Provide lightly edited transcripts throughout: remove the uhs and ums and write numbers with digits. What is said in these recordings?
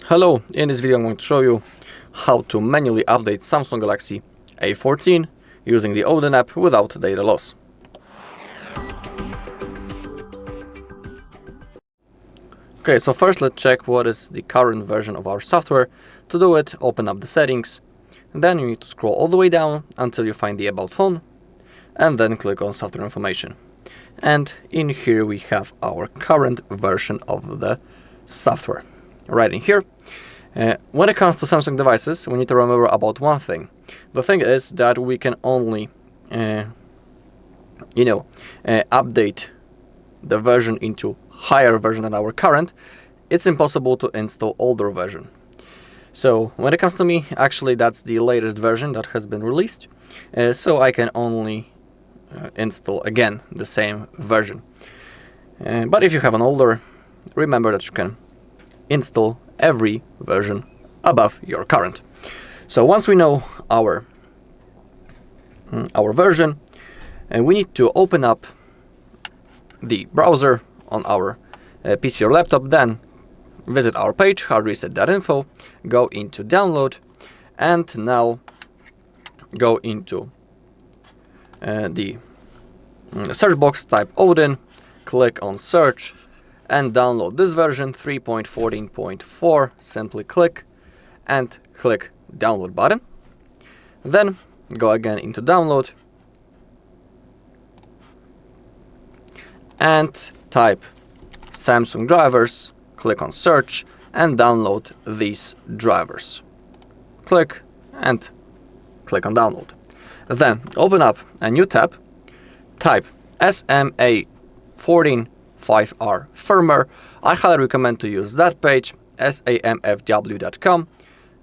Hello, in this video I'm going to show you how to manually update Samsung Galaxy A14 using the Odin app without data loss. Okay, so first let's check what is the current version of our software. To do it, open up the settings, and then you need to scroll all the way down until you find the About phone, and then click on Software Information. And in here we have our current version of the software. Right in here. When it comes to Samsung devices, we need to remember about one thing. The thing is that we can only, update the version into higher version than our current. It's impossible to install older version. So when it comes to me, actually that's the latest version that has been released. So I can only install again the same version. But if you have an older, remember that you can install every version above your current. So once we know our version, we need to open up the browser on our PC or laptop, then visit our page HardReset.Info, go into download, and now go into the search box, type Odin, click on search, and download this version 3.14.4. Simply click and click download button. Then go again into download and type Samsung drivers, click on search and download these drivers. Click and click on download. Then open up a new tab, type SMA14 5R firmware. I highly recommend to use that page, samfw.com.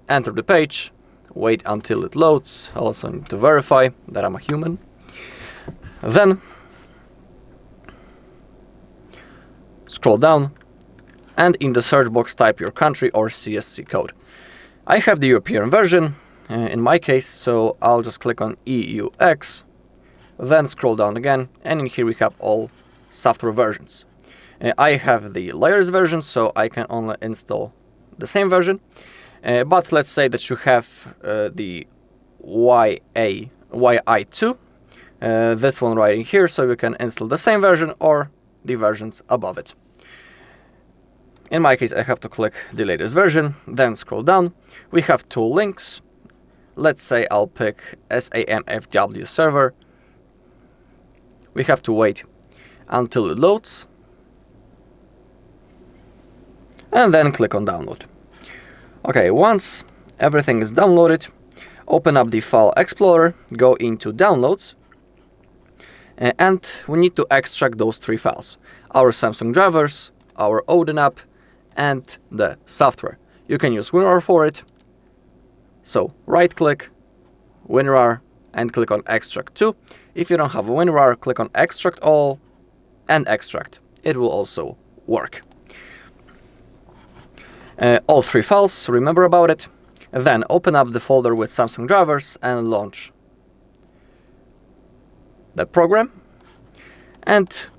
Enter the page, wait until it loads. I also need to verify that I'm a human. Then scroll down and in the search box type your country or CSC code. I have the European version in my case, so I'll just click on EUX, then scroll down again, and in here we have all software versions. I have the latest version, so I can only install the same version. But let's say that you have the YI2, this one right in here, so you can install the same version or the versions above it. In my case, I have to click the latest version, then scroll down. We have two links. Let's say I'll pick SAMFW server. We have to wait until it loads, and then click on download. Okay, once everything is downloaded, open up the File Explorer, go into Downloads, and we need to extract those three files: our Samsung drivers, our Odin app, and the software. You can use WinRAR for it. So right click, WinRAR, and click on Extract to. If you don't have a WinRAR, click on Extract All and Extract. It will also work. All three files, remember about it. Then open up the folder with Samsung drivers and launch the program. And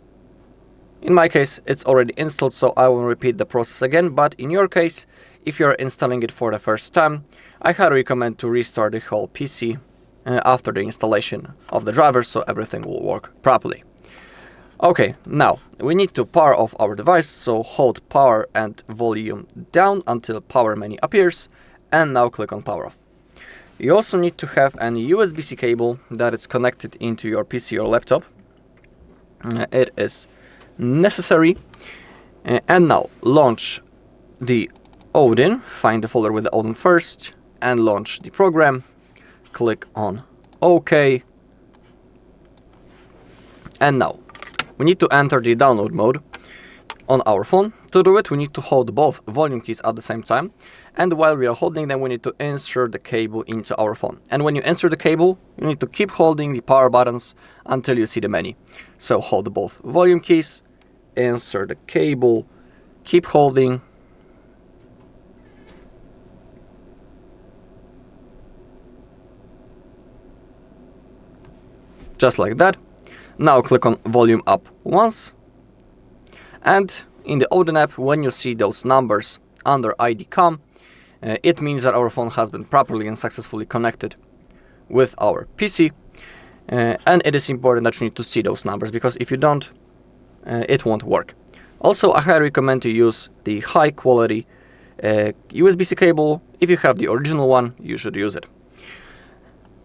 in my case, it's already installed, so I won't repeat the process again. But in your case, if you're installing it for the first time, I highly recommend to restart the whole PC after the installation of the drivers, so everything will work properly. Okay, now we need to power off our device, so hold power and volume down until power menu appears, and now click on power off. You also need to have an USB-C cable that is connected into your PC or laptop. It is necessary. And now launch the Odin, find the folder with the Odin first, and launch the program. Click on OK. And now we need to enter the download mode on our phone. To do it, we need to hold both volume keys at the same time. And while we are holding them, we need to insert the cable into our phone. And when you insert the cable, you need to keep holding the power buttons until you see the menu. So hold both volume keys, insert the cable, keep holding. Just like that. Now click on volume up once, and in the Odin app, when you see those numbers under ID COM, it means that our phone has been properly and successfully connected with our PC. And it is important that you need to see those numbers, because if you don't, it won't work. Also, I highly recommend to use the high quality USB-C cable. If you have the original one, you should use it.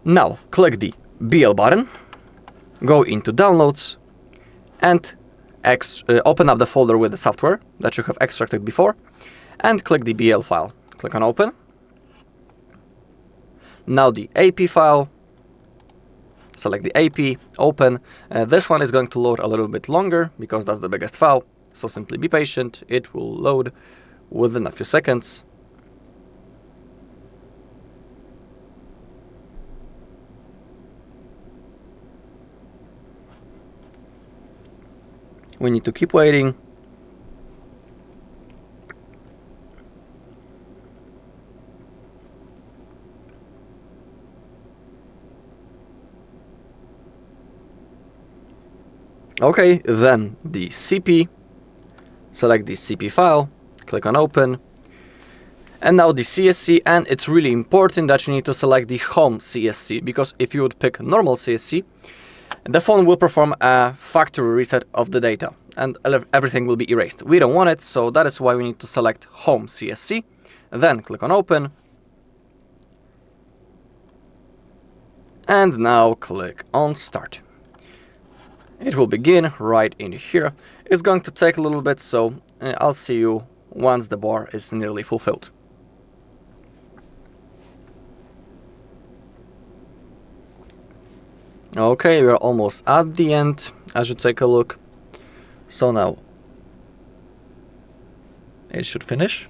Now, click the BL button, go into Downloads, and open up the folder with the software that you have extracted before, and click the BL file. Click on Open. Now the AP file, select the AP, open. This one is going to load a little bit longer because that's the biggest file, so simply be patient, it will load within a few seconds. We need to keep waiting. Okay, then the CP, select the CP file, click on Open, and now the CSC, and it's really important that you need to select the home CSC, because if you would pick normal CSC, the phone will perform a factory reset of the data and everything will be erased. We don't want it, so that is why we need to select home CSC, then click on Open, and now click on Start. It will begin right in here. It's going to take a little bit, so I'll see you once the bar is nearly fulfilled. Okay, we're almost at the end, as you take a look. So now it should finish.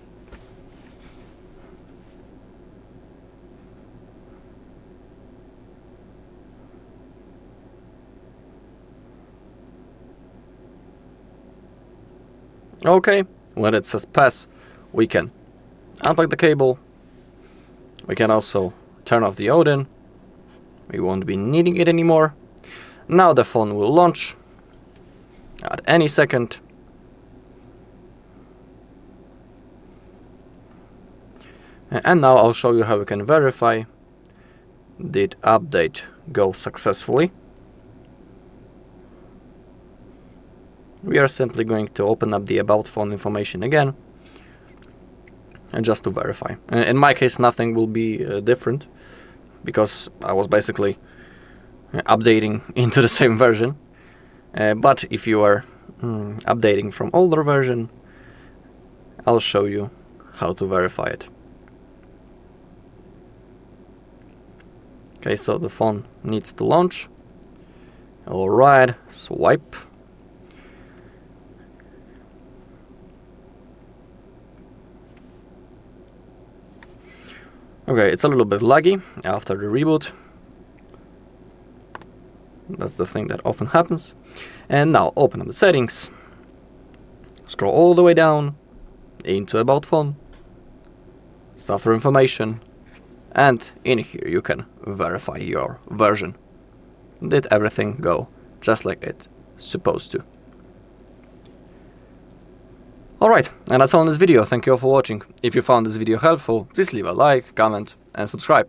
Okay, when it says pass, we can unplug the cable. We can also turn off the Odin. We won't be needing it anymore. Now the phone will launch at any second. And now I'll show you how we can verify did update go successfully. We are simply going to open up the about phone information again, and just to verify. In my case, nothing will be different, because I was basically updating into the same version. But if you are updating from older version, I'll show you how to verify it. Okay, so the phone needs to launch. Alright, swipe. Okay, it's a little bit laggy after the reboot. That's the thing that often happens. And now open up the settings. Scroll all the way down into About Phone, software information, and in here you can verify your version. Did everything go just like it's supposed to? Alright, and that's all in this video. Thank you all for watching. If you found this video helpful, please leave a like, comment, and subscribe.